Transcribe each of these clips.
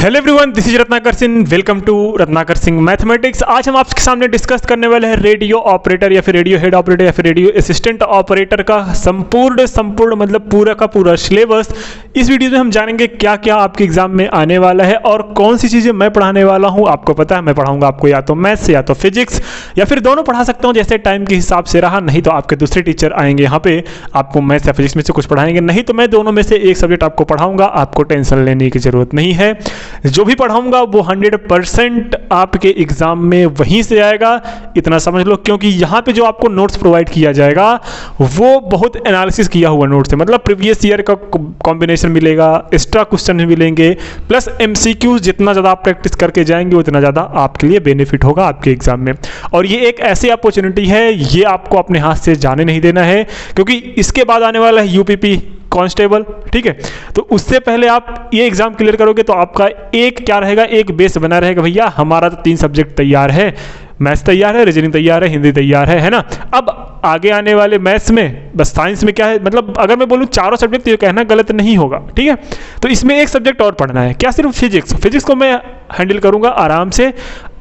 Hello everyone, this is Ratnakar Singh. Welcome to Ratnakar Singh mathematics. आज हम आपके सामने डिस्कस करने वाले हैं रेडियो ऑपरेटर या फिर रेडियो हेड ऑपरेटर या फिर रेडियो असिस्टेंट ऑपरेटर का संपूर्ण मतलब पूरा का पूरा सिलेबस। इस वीडियो में हम जानेंगे क्या क्या आपके एग्जाम में आने वाला है और कौन सी चीज़ें मैं पढ़ाने वाला हूँ। आपको पता है मैं पढ़ाऊंगा आपको या तो मैथ्स या तो फिजिक्स या फिर दोनों पढ़ा सकता हूँ, जैसे टाइम के हिसाब से रहा। नहीं तो आपके दूसरे टीचर आएंगे यहाँ पे, आपको मैथ्स या फिजिक्स में से कुछ पढ़ाएंगे। नहीं तो मैं दोनों में से एक सब्जेक्ट आपको पढ़ाऊंगा, आपको टेंशन लेने की जरूरत नहीं है। जो भी पढ़ाऊंगा वो 100% आपके एग्जाम में वहीं से आएगा, इतना समझ लो। क्योंकि यहाँ पे जो आपको नोट्स प्रोवाइड किया जाएगा वो बहुत एनालिसिस किया हुआ नोट्स है, मतलब प्रीवियस ईयर का कॉम्बिनेशन मिलेगा, एक्स्ट्रा क्वेश्चन मिलेंगे, प्लस एमसीक्यूज। जितना ज़्यादा आप प्रैक्टिस करके जाएंगे उतना ज़्यादा आपके लिए बेनिफिट होगा आपके एग्जाम में। और ये एक ऐसी अपॉर्चुनिटी है, ये आपको अपने हाथ से जाने नहीं देना है, क्योंकि इसके बाद आने वाला है यूपीपी कांस्टेबल। ठीक है, तो उससे पहले आप ये एग्जाम क्लियर करोगे तो आपका एक क्या रहेगा, एक बेस बना रहेगा। भैया हमारा तो 3 सब्जेक्ट तैयार है, मैथ्स तैयार है, रीजनिंग तैयार है, हिंदी तैयार है ना। अब आगे आने वाले मैथ्स में बस साइंस में क्या है, मतलब अगर मैं बोलूँ चारों सब्जेक्ट, तो ये कहना गलत नहीं होगा। ठीक है, तो इसमें एक सब्जेक्ट और पढ़ना है, क्या सिर्फ फिजिक्स को मैं हैंडल करूंगा आराम से।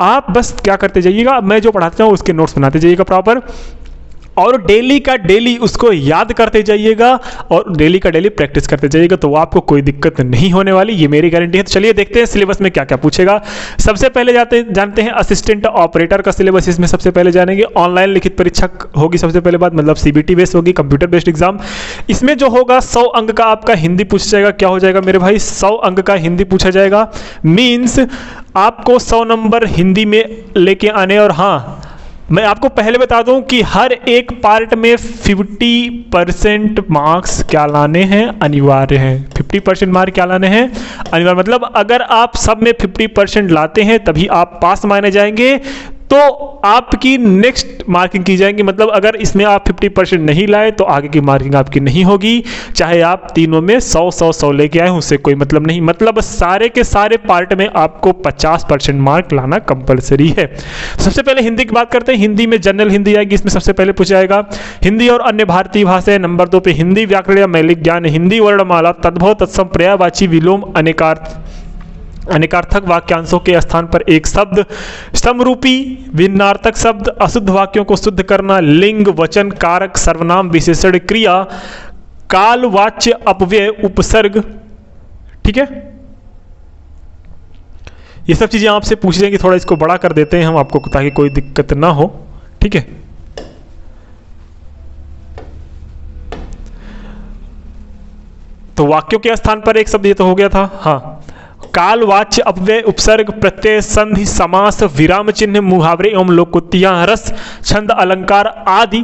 आप बस क्या करते जाइएगा, मैं जो पढ़ाता हूँ उसके नोट्स बनाते जाइएगा प्रॉपर, और डेली का डेली उसको याद करते जाइएगा और डेली का डेली प्रैक्टिस करते जाइएगा, तो आपको कोई दिक्कत नहीं होने वाली, ये मेरी गारंटी है। तो चलिए देखते हैं सिलेबस में क्या क्या पूछेगा। सबसे पहले जानते हैं असिस्टेंट ऑपरेटर का सिलेबस। इसमें सबसे पहले जानेंगे ऑनलाइन लिखित परीक्षा होगी सबसे पहले बात, मतलब सीबीटी बेस्ड होगी, कंप्यूटर बेस्ड एग्जाम। इसमें जो होगा 100 अंक का आपका हिंदी पूछा जाएगा। क्या हो जाएगा मेरे भाई, 100 अंक का हिंदी पूछा जाएगा। मीन्स आपको 100 नंबर हिंदी में लेके आने। और हाँ, मैं आपको पहले बता दूं कि हर एक पार्ट में 50% मार्क्स क्या लाने हैं, अनिवार्य हैं। 50% मार्क क्या लाने हैं, अनिवार्य। मतलब अगर आप सब में 50% लाते हैं तभी आप पास माने जाएंगे, तो आपकी नेक्स्ट मार्किंग की जाएगी। मतलब अगर इसमें आप 50% नहीं लाए तो आगे की मार्किंग आपकी नहीं होगी, चाहे आप तीनों में 100 लेके आए, उससे कोई मतलब नहीं। मतलब सारे के सारे पार्ट में आपको 50% मार्क लाना कंपलसरी है। तो सबसे पहले हिंदी की बात करते हैं। हिंदी में जनरल हिंदी आएगी, इसमें सबसे पहले पूछा जाएगा हिंदी और अन्य भारतीय भाषाएं। नंबर 2 पे हिंदी व्याकरण या मौलिक ज्ञान, हिंदी वर्णमाला, तद्भव तत्सम पर्यायवाची विलोम अनेकार्थक वाक्यांशों के स्थान पर एक शब्द, समरूपी भिन्नार्थक शब्द, अशुद्ध वाक्यों को शुद्ध करना, लिंग, वचन, कारक, सर्वनाम, विशेषण, क्रिया, काल, वाच्य, अपव्यय, उपसर्ग। ठीक है, ये सब चीजें आपसे पूछ जाएंगी। थोड़ा इसको बड़ा कर देते हैं हम आपको, ताकि कोई दिक्कत ना हो। ठीक है, तो वाक्यों के स्थान पर एक शब्द, ये तो हो गया था। हाँ, काल, वाच्य, अपव्यय, उपसर्ग, प्रत्यय, संधि, समास, विराम चिन्ह, मुहावरे एवं लोकोक्तियां, रस, छंद, अलंकार आदि,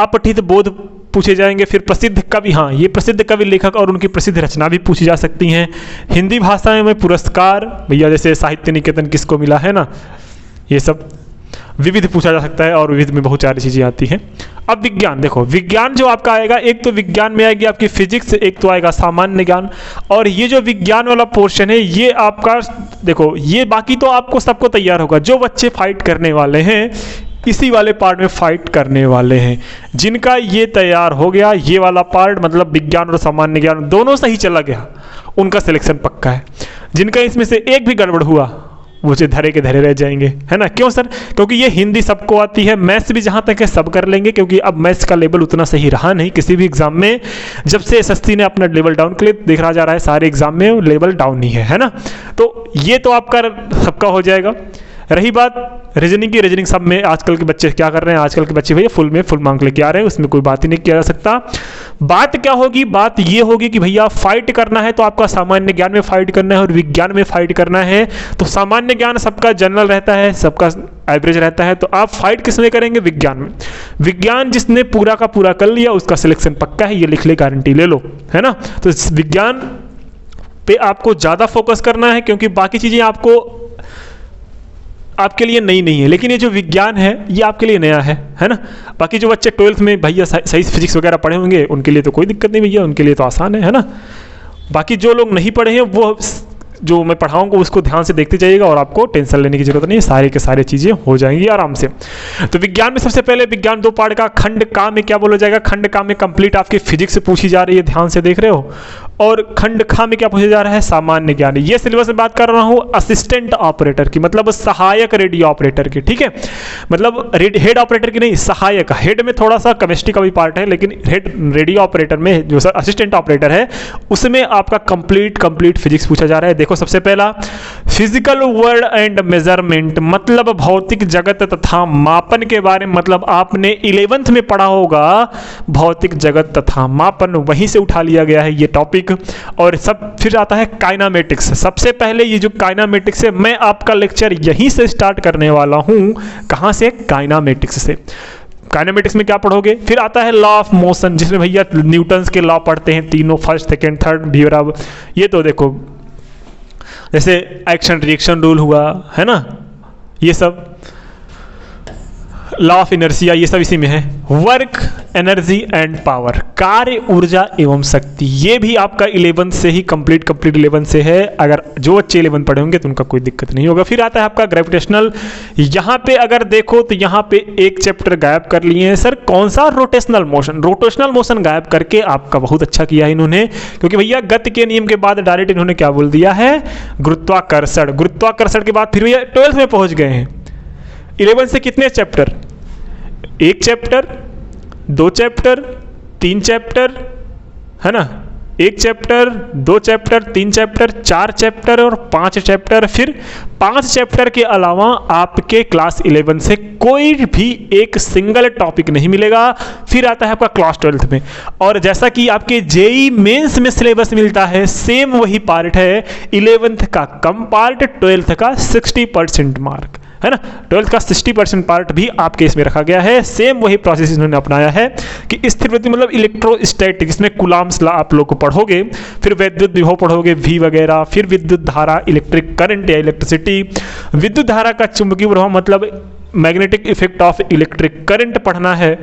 अपठित बोध पूछे जाएंगे। फिर प्रसिद्ध कवि, हाँ ये प्रसिद्ध कवि, लेखक और उनकी प्रसिद्ध रचना भी पूछी जा सकती हैं। हिंदी भाषा में पुरस्कार, भैया जैसे साहित्य निकेतन किसको मिला है ना, ये सब विविध पूछा जा सकता है, और विविध में बहुत सारी चीजें आती हैं। अब विज्ञान देखो, विज्ञान जो आपका आएगा, एक तो विज्ञान में आएगी आपकी फिजिक्स, एक तो आएगा सामान्य ज्ञान। और ये जो विज्ञान वाला पोर्शन है ये आपका देखो, ये बाकी तो आपको सबको तैयार होगा। जो बच्चे फाइट करने वाले हैं इसी वाले पार्ट में फाइट करने वाले हैं, जिनका ये तैयार हो गया, ये वाला पार्ट मतलब विज्ञान और सामान्य ज्ञान दोनों सही चला गया, उनका सिलेक्शन पक्का है। जिनका इसमें से एक भी गड़बड़ हुआ वो धरे के धरे रह जाएंगे, है ना। क्यों सर, क्योंकि ये हिंदी सबको आती है, मैथ्स भी जहाँ तक है सब कर लेंगे, क्योंकि अब मैथ्स का लेवल उतना सही रहा नहीं किसी भी एग्जाम में। जब से एसएससी ने अपना लेवल डाउन के लिए देखा जा रहा है, सारे एग्जाम में लेवल डाउन ही है ना। तो ये तो आपका सबका हो जाएगा। रही बात रीजनिंग की, रीजनिंग सब में आजकल के बच्चे क्या कर रहे हैं, आजकल के बच्चे भैया फुल मार्क लेके आ रहे हैं, उसमें कोई बात ही नहीं किया जा सकता। बात क्या होगी, बात ये होगी कि भैया फाइट करना है तो आपका सामान्य ज्ञान में फाइट करना है और विज्ञान में फाइट करना है। तो सामान्य ज्ञान सबका जनरल रहता है, सबका एवरेज रहता है, तो आप फाइट किस में करेंगे, विज्ञान में। विज्ञान जिसने पूरा का पूरा कर लिया उसका सिलेक्शन पक्का है, ये लिख ले, गारंटी ले लो, है ना। तो विज्ञान पे आपको ज्यादा फोकस करना है, क्योंकि बाकी चीजें आपके लिए नई नहीं है, लेकिन ये जो विज्ञान है ये आपके लिए नया है ना। बाकी जो बच्चे 12th में भैया सही फिजिक्स वगैरह पढ़े होंगे उनके लिए तो कोई दिक्कत नहीं भैया, उनके लिए तो आसान है ना। बाकी जो लोग नहीं पढ़े हैं वो जो मैं पढ़ाऊंगा उसको ध्यान से देखते जाइएगा और आपको टेंशन लेने की जरूरत नहीं है, सारे के सारे चीज़ें हो जाएंगी आराम से। तो विज्ञान में सबसे पहले विज्ञान 2 पार्ट का खंड का में क्या बोला जाएगा, खंड का में कंप्लीट आपकी फिजिक्स से पूछी जा रही है, ध्यान से देख रहे हो। और खंड खा में क्या पूछा जा रहा है, सामान्य ज्ञान। ये सिलेबस में बात कर रहा हूँ असिस्टेंट ऑपरेटर की, मतलब सहायक रेडियो ऑपरेटर की, ठीक है, मतलब हेड ऑपरेटर की नहीं, सहायक। हेड में थोड़ा सा केमिस्ट्री का भी पार्ट है, लेकिन हेड रेडियो ऑपरेटर में जो असिस्टेंट ऑपरेटर है उसमें आपका कंप्लीट फिजिक्स पूछा जा रहा है। देखो सबसे पहला फिजिकल वर्ल्ड एंड मेजरमेंट, मतलब भौतिक जगत तथा मापन के बारे में, मतलब आपने 11th में पढ़ा होगा भौतिक जगत तथा मापन, वहीं से उठा लिया गया है ये टॉपिक। और सब फिर आता है काइनामेटिक्स। सबसे पहले ये जो काइनामेटिक्स है मैं आपका लेक्चर यहीं से स्टार्ट करने वाला हूं। कहां से, काइनामेटिक्स से। काइनेमेटिक्स में क्या पढ़ोगे, फिर आता है लॉ ऑफ मोशन, जिसमें भैया न्यूटन्स के लॉ पढ़ते हैं तीनों, फर्स्ट सेकंड थर्ड भी बराबर। ये तो देखो जैसे एक्शन रिएक्शन रूल हुआ है ना, ये सब लॉ ऑफ इनर्शिया, ये सब इसी में है। वर्क, एनर्जी एंड पावर, कार्य, ऊर्जा एवं शक्ति, ये भी आपका 11th से ही कंप्लीट 11 से है। अगर जो अच्छे 11 पढ़े होंगे तो उनका कोई दिक्कत नहीं होगा। फिर आता है आपका ग्रेविटेशनल। यहाँ पे अगर देखो तो यहाँ पे एक चैप्टर गायब कर लिए हैं सर, कौन सा, रोटेशनल मोशन। रोटेशनल मोशन गायब करके आपका बहुत अच्छा किया है इन्होंने, क्योंकि भैया गति के नियम के बाद डायरेक्ट इन्होंने क्या बोल दिया है, गुरुत्वाकर्षण। गुरुत्वाकर्षण के बाद फिर भैया 12th में पहुंच गए हैं। 11 से कितने चैप्टर, एक चैप्टर, 2 चैप्टर, 3 चैप्टर, है ना, एक चैप्टर, 2 चैप्टर, 3 चैप्टर, 4 चैप्टर और 5 चैप्टर। फिर 5 चैप्टर के अलावा आपके क्लास 11 से कोई भी एक सिंगल टॉपिक नहीं मिलेगा। फिर आता है आपका क्लास 12th में, और जैसा कि आपके जेई मेंस में सिलेबस मिलता है सेम वही पार्ट है। 11th का कम पार्ट, 12th का 60% मार्क, है ना, 12th का 60% पार्ट भी आपके इसमें रखा गया है। सेम वही प्रोसेस इन्होंने अपनाया है कि स्थिरवृत्ति मतलब इलेक्ट्रोस्टैटिक, इसमें कूलॉम्स लॉ आप लोग को पढ़ोगे, फिर वैद्युत विभव पढ़ोगे, वी वगैरह, फिर विद्युत धारा, इलेक्ट्रिक करंट या इलेक्ट्रिसिटी, विद्युत धारा का चुंबकीय प्रभाव मतलब magnetic effect of electric current पढ़ना है।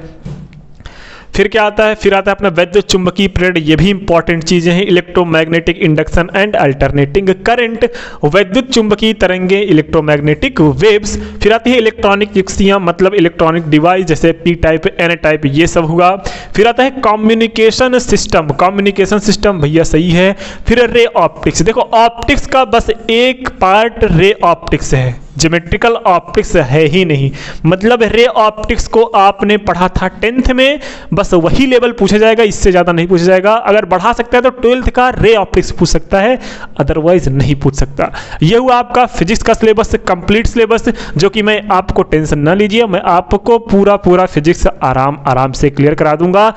फिर क्या आता है, फिर आता है अपना वैद्युत चुंबकीय प्रेरण, ये भी इंपॉर्टेंट चीजें हैं। Electromagnetic induction and alternating current, वैद्युत चुंबकीय तरंगे, इलेक्ट्रोमैग्नेटिक वेव्स। फिर आती है इलेक्ट्रॉनिक युक्तियां, मतलब इलेक्ट्रॉनिक डिवाइस जैसे पी टाइप, एन टाइप, ये सब हुआ। फिर आता है कम्युनिकेशन सिस्टम, कम्युनिकेशन सिस्टम भैया सही है। फिर रे ऑप्टिक्स, देखो ऑप्टिक्स का बस एक पार्ट रे ऑप्टिक्स है, ज्योमेट्रिकल ऑप्टिक्स है ही नहीं, मतलब रे ऑप्टिक्स को आपने पढ़ा था 10th में, बस वही लेवल पूछा जाएगा, इससे ज़्यादा नहीं पूछा जाएगा। अगर बढ़ा सकता है तो 12th का रे ऑप्टिक्स पूछ सकता है, अदरवाइज नहीं पूछ सकता। यह हुआ आपका फिजिक्स का सिलेबस, कंप्लीट सिलेबस, जो कि मैं आपको टेंशन ना लीजिए, मैं आपको पूरा फिजिक्स आराम से क्लियर करा दूंगा।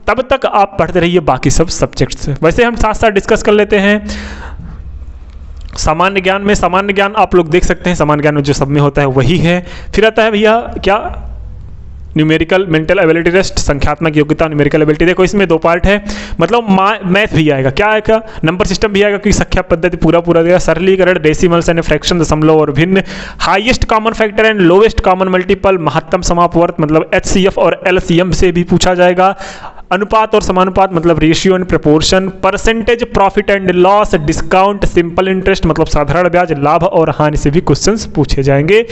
तब तक आप पढ़ते रहिए बाकी सब सब्जेक्ट्स। वैसे हम साथ साथ डिस्कस कर लेते हैं सामान्य ज्ञान में। सामान्य ज्ञान आप लोग देख सकते हैं, सामान्य ज्ञान में जो सब में होता है वही है। फिर आता है भैया क्या, न्यूमेरिकल मेंटल एबिलिटी टेस्ट, संख्यात्मक योग्यता, न्यूमेरिकल एबिलिटी। देखो इसमें 2 पार्ट है, मतलब मैथ भी आएगा, क्या आएगा, नंबर सिस्टम भी आएगा, क्योंकि संख्या पद्धति पूरा देगा, सरलीकरण, डेसिमल्स एंड फ्रैक्शन, दशमलव और भिन्न, highest common factor and lowest common multiple, महत्तम समापवर्त मतलब HCF और LCM से भी पूछा जाएगा, अनुपात और समानुपात मतलब ratio and proportion, percentage profit and loss, discount, simple interest मतलब साधारण ब्याज, लाभ और हानि से भी क्वेश्चंस पूछे जाएंगे।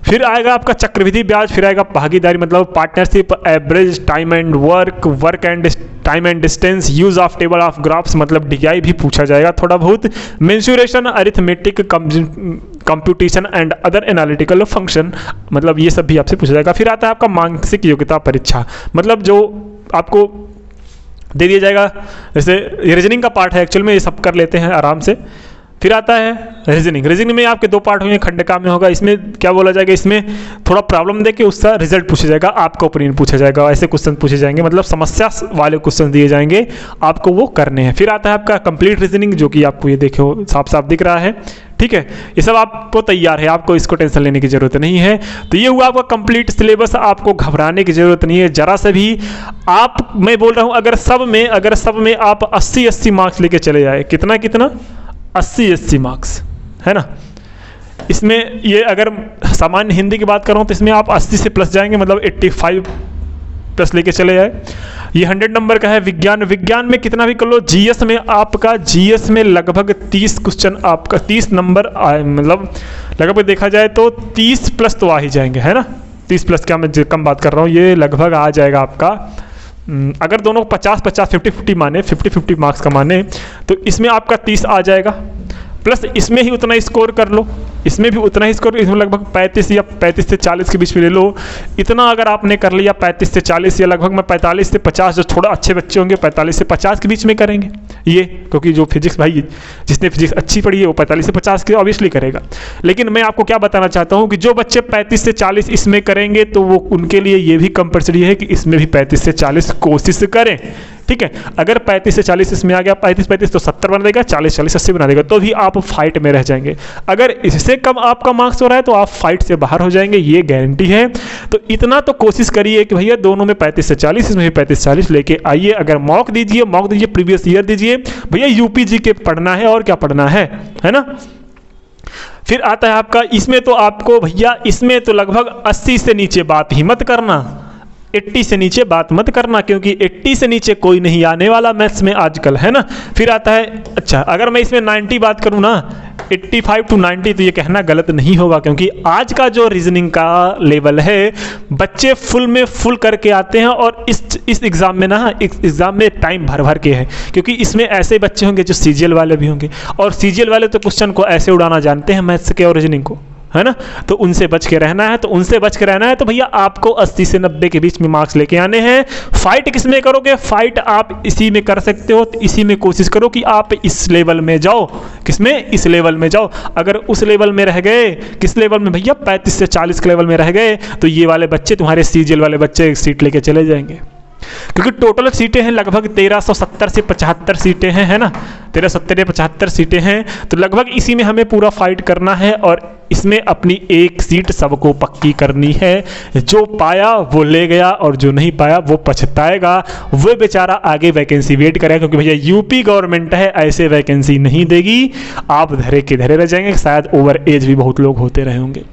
फिर आएगा आपका चक्रवृद्धि ब्याज, फिर आएगा भागीदारी मतलब partnership, average time and work and time and distance, use of table of graphs मतलब DI भी पूछा जाएगा थोड़ा बहुत, mensuration, arithmetic, computation and other analytical function, मतलब ये सब भी आपसे पूछा जाएगा। फिर आता है आपका मानसिक योग्यता परीक्षा, मतलब जो आपको दे दिया जाएगा, जैसे रीजनिंग का पार्ट है एक्चुअल में, ये सब कर लेते हैं आराम से। फिर आता है रीजनिंग, रीजनिंग में आपके 2 पार्ट होंगे, खंडका में होगा, इसमें क्या बोला जाएगा, इसमें थोड़ा प्रॉब्लम देके उसका रिजल्ट पूछा जाएगा, आपका ओपिनियन पूछा जाएगा, ऐसे क्वेश्चन पूछे जाएंगे, मतलब समस्या वाले क्वेश्चन दिए जाएंगे, आपको वो करने हैं। फिर आता है आपका कंप्लीट रीजनिंग, जो कि आपको ये देखो साफ साफ दिख रहा है, ठीक है, ये सब आपको तैयार है, आपको इसको टेंशन लेने की जरूरत नहीं है। तो ये हुआ आपका कंप्लीट सिलेबस, आपको घबराने की जरूरत नहीं है जरा से भी। आप, मैं बोल रहा हूँ, अगर सब में आप 80 मार्क्स लेके चले जाए, कितना 80 मार्क्स, है ना, इसमें ये अगर सामान्य हिंदी की बात कर रहा हूँ तो इसमें आप 80 से प्लस जाएंगे, मतलब 85 प्लस लेके चले जाए। ये 100 नंबर का है। विज्ञान में कितना भी कर लो, GS में आपका, GS में लगभग 30 क्वेश्चन आपका 30 नंबर मतलब लगभग देखा जाए तो 30 प्लस तो आ ही जाएंगे, है ना, 30 प्लस क्या मैं कम बात कर रहा हूँ, ये लगभग आ जाएगा आपका। अगर दोनों 50-50 50-50 माने, 50-50 मार्क्स का माने तो इसमें आपका 30 आ जाएगा, प्लस इसमें ही उतना स्कोर कर लो, इसमें भी उतना ही स्कोर, इसमें लगभग 35 या 35 से 40 के बीच में ले लो। इतना अगर आपने कर लिया 35 से 40 या लगभग मैं 45 से 50, जो थोड़ा अच्छे बच्चे होंगे 45 से 50 के बीच में करेंगे ये, क्योंकि जो फिजिक्स भाई जिसने फिजिक्स अच्छी पढ़ी है वो 45 से 50 के ऑब्वियसली करेगा। लेकिन मैं आपको क्या बताना चाहता हूँ कि जो बच्चे 35 से 40 इसमें करेंगे तो वो उनके लिए ये भी कंपल्सरी है कि इसमें भी 35 से 40 कोशिश करें, ठीक है। अगर 35 से 40 इसमें आ गया, 35 तो 70 बना देगा, 40 80 बना देगा, तो भी आप फाइट में रह जाएंगे। अगर इससे कम आपका मार्क्स हो रहा है तो आप फाइट से बाहर हो जाएंगे, ये गारंटी है। तो इतना तो कोशिश करिए कि भैया दोनों में 35 से 40, इसमें भी 35 से 40 लेके आइए। अगर मॉक दीजिए प्रीवियस ईयर दीजिए, भैया यूपीजी के पढ़ना है और क्या पढ़ना है ना। फिर आता है आपका, इसमें तो आपको भैया इसमें तो लगभग 80 से नीचे बात ही मत करना, 80 से नीचे बात मत करना, क्योंकि 80 से नीचे कोई नहीं आने वाला मैथ्स में आजकल, है ना। फिर आता है, अच्छा अगर मैं इसमें 90 बात करूँ ना, 85 to 90, तो ये कहना गलत नहीं होगा, क्योंकि आज का जो रीजनिंग का लेवल है बच्चे फुल में फुल करके आते हैं। और इस एग्ज़ाम में ना, इस एग्ज़ाम में टाइम भर भर के है, क्योंकि इसमें ऐसे बच्चे होंगे जो सीजीएल वाले भी होंगे, और सीजीएल वाले तो क्वेश्चन को ऐसे उड़ाना जानते हैं मैथ्स के और रीजनिंग को, है ना। तो उनसे बच के रहना है, तो भैया आपको 80 से 90 के बीच में मार्क्स लेके आने हैं। फाइट किस में करोगे? फाइट आप इसी में कर सकते हो, तो इसी में कोशिश करो कि आप इस लेवल में जाओ। किसमें? इस लेवल में जाओ। अगर उस लेवल में रह गए, किस लेवल में भैया? 35 से 40 के लेवल में रह गए, तो ये वाले बच्चे, तुम्हारे सीजीएल वाले बच्चे सीट लेके चले जाएंगे, क्योंकि टोटल सीटें हैं लगभग 1370 से 75 सीटें हैं, है ना। 1370 या 75 सीटें हैं, तो लगभग इसी में हमें पूरा फाइट करना है, और इसमें अपनी एक सीट सबको पक्की करनी है। जो पाया वो ले गया, और जो नहीं पाया वो पछताएगा, वो बेचारा आगे वैकेंसी वेट करेगा, क्योंकि भैया यूपी गवर्नमेंट है, ऐसे वैकेंसी नहीं देगी। आप धरे के धरे रह जाएंगे। शायद ओवर एज भी बहुत लोग होते रहे होंगे,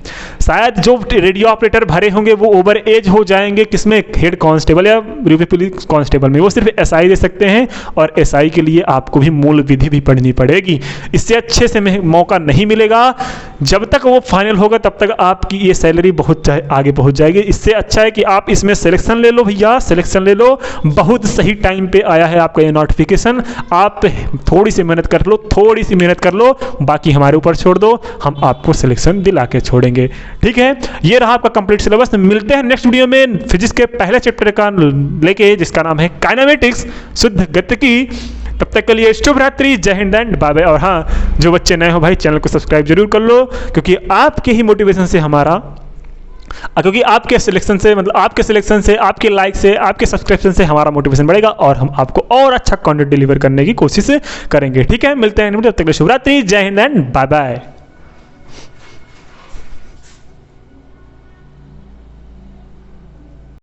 शायद जो रेडियो ऑपरेटर भरे होंगे वो ओवर एज हो जाएंगे। किसमें? हेड कांस्टेबल या पुलिस कांस्टेबल में। वो सिर्फ एसआई दे सकते हैं, और एसआई के लिए आपको भी मूल विधि भी पढ़नी पड़ेगी। इससे अच्छे से मौका नहीं मिलेगा। जब तक वो फाइनल होगा तब तक आपकी ये सैलरी बहुत आगे पहुंच जाएगी। इससे अच्छा है कि आप इसमें सिलेक्शन ले लो भैया, सिलेक्शन ले लो। बहुत सही टाइम पे आया है आपका ये नोटिफिकेशन। आप थोड़ी सी मेहनत कर लो, बाकी हमारे ऊपर छोड़ दो, हम आपको सिलेक्शन दिला के छोड़ेंगे, ठीक है। ये रहा आपका कंप्लीट सिलेबस। मिलते हैं नेक्स्ट वीडियो में फिजिक्स के पहले चैप्टर का लेके, जिसका नाम है काइनेमेटिक्स, शुद्ध गतिकी। तब तक के लिए शुभ रात्रि, जय हिंद एंड बाय बाय। और हाँ, जो बच्चे नए हो भाई, चैनल को सब्सक्राइब जरूर कर लो, क्योंकि आपके ही मोटिवेशन से हमारा, क्योंकि आपके सिलेक्शन से, मतलब आपके सिलेक्शन से, आपके लाइक से, आपके सब्सक्रिप्शन से हमारा मोटिवेशन बढ़ेगा, और हम आपको और अच्छा कंटेंट डिलीवर करने की कोशिश करेंगे, ठीक है। मिलते हैं, तब तक के लिए शुभ रात्रि, जय हिंद एंड बाय बाय।